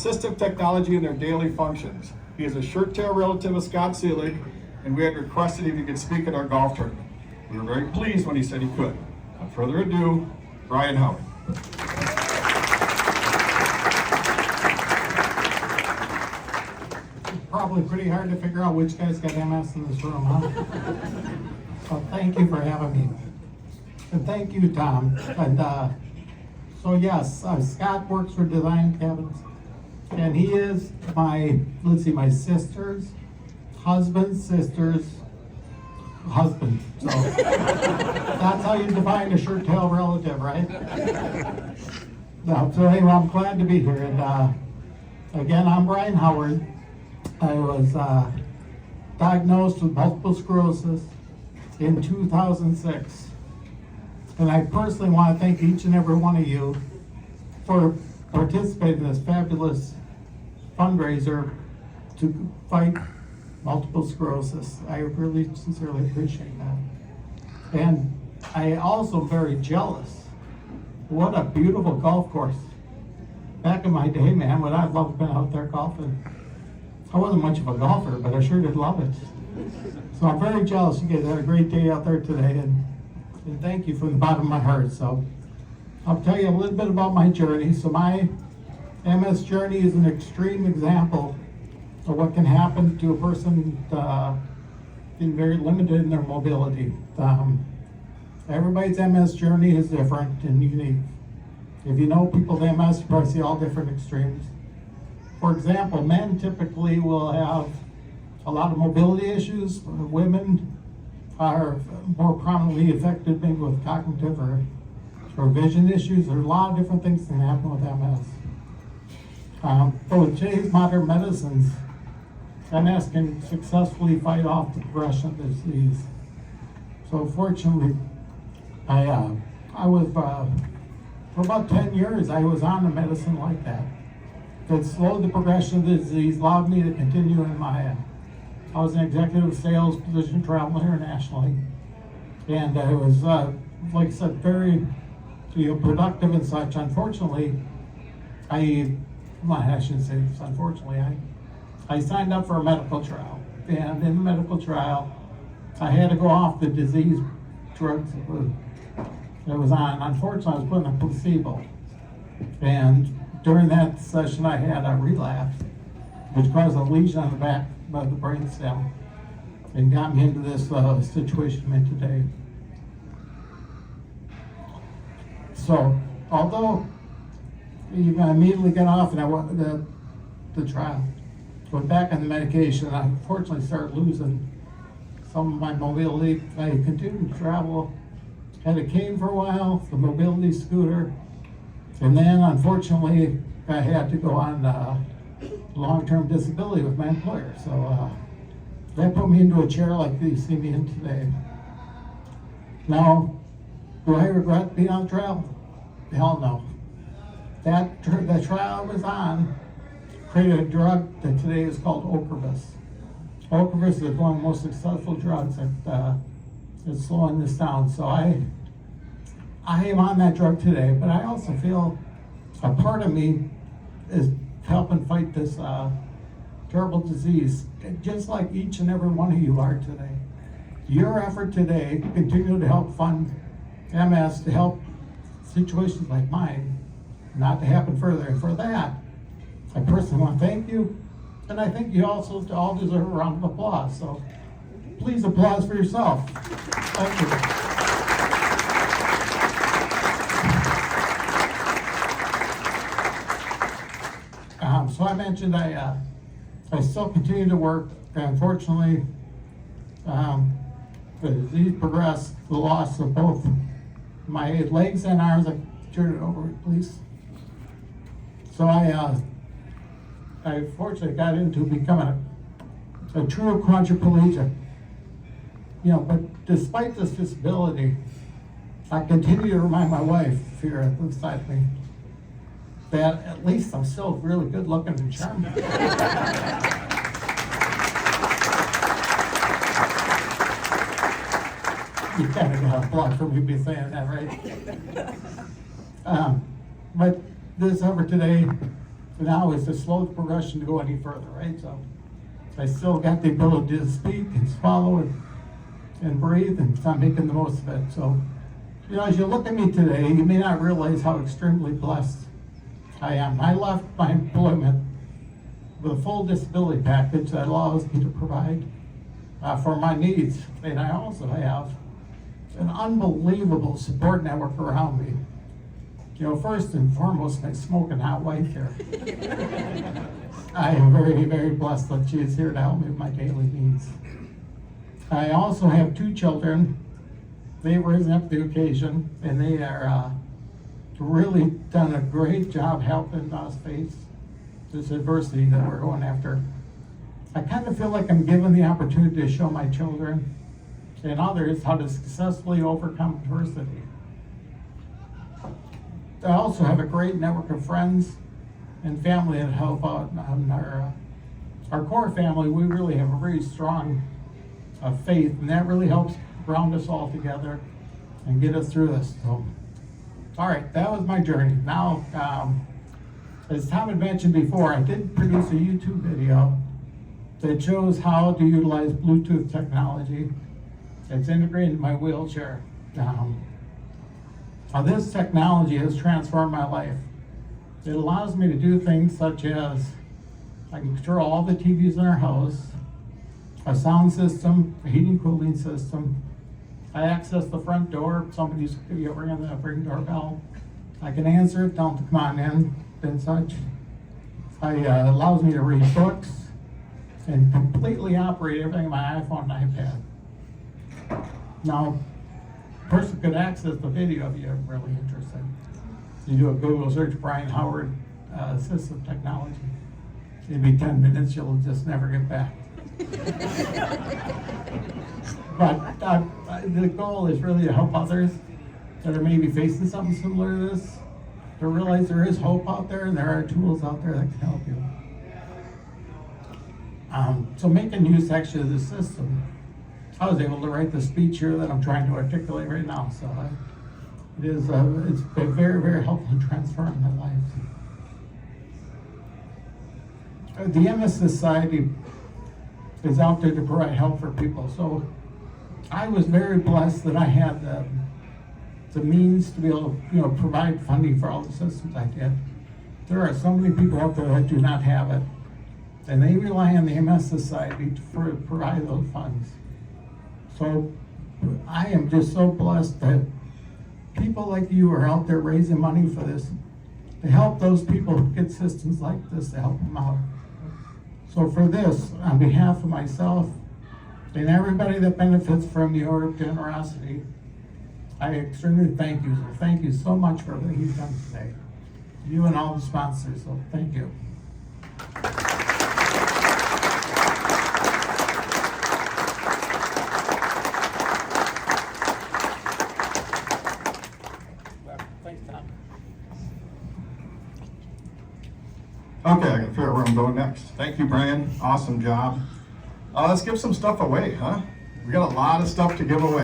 assistive technology in their daily functions. He is a shirt-tail relative of Scott Seelig, and we had requested if he could speak at our golf tournament. We were very pleased when he said he could. Without further ado, Brian Howard. Probably pretty hard to figure out which guy's got MS in this room, huh? So thank you for having me. And thank you, Tom. And so yes, Scott works for Design Cabins. And he is my sister's husband's sister's husband. So that's how you define a shirt-tail relative, right? No, so anyway, I'm glad to be here. And again, I'm Brian Howard. I was diagnosed with multiple sclerosis in 2006. And I personally want to thank each and every one of you for participating in this fabulous fundraiser to fight multiple sclerosis. I really sincerely appreciate that. And I also am very jealous. What a beautiful golf course. Back in my day, man, when I loved being out there golfing. I wasn't much of a golfer, but I sure did love it. So I'm very jealous you guys had a great day out there today, and thank you from the bottom of my heart. So I'll tell you a little bit about my journey. So my MS journey is an extreme example of what can happen to a person being very limited in their mobility. Everybody's MS journey is different and unique. If you know people with MS, you probably see all different extremes. For example, men typically will have a lot of mobility issues. Women are more prominently affected maybe with cognitive or vision issues. There's a lot of different things that can happen with MS. But with today's modern medicines, MS can successfully fight off the progression of the disease. So fortunately, I was, for about 10 years, I was on a medicine like that. It slowed the progression of the disease, allowed me to continue in my, I was an executive sales position traveling internationally. And I was, like I said, very productive and such. Unfortunately, I shouldn't say this, unfortunately, I signed up for a medical trial. And in the medical trial, I had to go off the disease drugs that was on. Unfortunately, I was put in a placebo. And during that session, I had a relapse, which caused a lesion on the back of the brain stem and got me into this situation I'm in today. So, although I immediately got off and I went the trial, went back on the medication, I unfortunately started losing some of my mobility. I continued to travel, had a cane for a while, the mobility scooter, and then unfortunately I had to go on long-term disability with my employer. So that put me into a chair like you see me in today. Now, do I regret being on trial? Hell no. That trial I was on created a drug that today is called Ocrevus. Ocrevus is one of the most successful drugs that is slowing this down. So I am on that drug today, but I also feel a part of me is helping fight this terrible disease, just like each and every one of you are today. Your effort today to continue to help fund MS, to help situations like mine not to happen further. And for that, I personally want to thank you. And I think you also all deserve a round of applause. So please applause for yourself. Thank you. So I mentioned I still continue to work. Unfortunately, the disease progressed, the loss of both my legs and arms. I turn it over, please. So I fortunately got into becoming a true quadriplegic. But despite this disability, I continue to remind my wife here beside me that at least I'm still really good looking and charming. You kind of got a block for me to be saying that, right? But this effort today But now is to slow the progression to go any further, right? So I still got the ability to speak and swallow and breathe, and I'm making the most of it. So, you know, as you look at me today, you may not realize how extremely blessed I am. I left my employment with a full disability package that allows me to provide for my needs. And I also have an unbelievable support network around me. You know, first and foremost, my smoking hot wife here. I am very, very blessed that she is here to help me with my daily needs. I also have 2 children. They've risen up to the occasion, and they are really done a great job helping us face this adversity that we're going after. I kind of feel like I'm given the opportunity to show my children and others how to successfully overcome adversity. I also have a great network of friends and family that help out. On our core family, we really have a very strong faith, and that really helps round us all together and get us through this. So, all right, that was my journey. Now, as Tom had mentioned before, I did produce a YouTube video that shows how to utilize Bluetooth technology. It's integrated in my wheelchair. Now, this technology has transformed my life. It allows me to do things such as I can control all the TVs in our house, a sound system, a heating cooling system. I access the front door, somebody's ringing the ring doorbell. I can answer it, tell them to come on in and such. It allows me to read books and completely operate everything on my iPhone and iPad. Now, a person could access the video if you're really interested. You do a Google search, Brian Howard, assistive technology. It'd be 10 minutes, you'll just never get back. But the goal is really to help others that are maybe facing something similar to this, to realize there is hope out there and there are tools out there that can help you. So making use actually of the system, I was able to write the speech here that I'm trying to articulate right now. So it's been very, very helpful in transforming my life. The MS Society is out there to provide help for people. So I was very blessed that I had the means to be able to, provide funding for all the systems I did. There are so many people out there that do not have it, and they rely on the MS Society to provide those funds. So I am just so blessed that people like you are out there raising money for this, to help those people get systems like this to help them out. So for this, on behalf of myself and everybody that benefits from your generosity, I extremely thank you. So thank you so much for everything you've done today. You and all the sponsors, so thank you. Thanks, Tom. Okay, I can figure out where I'm going next. Thank you, Brian. Awesome job. Let's give some stuff away, huh? We got a lot of stuff to give away.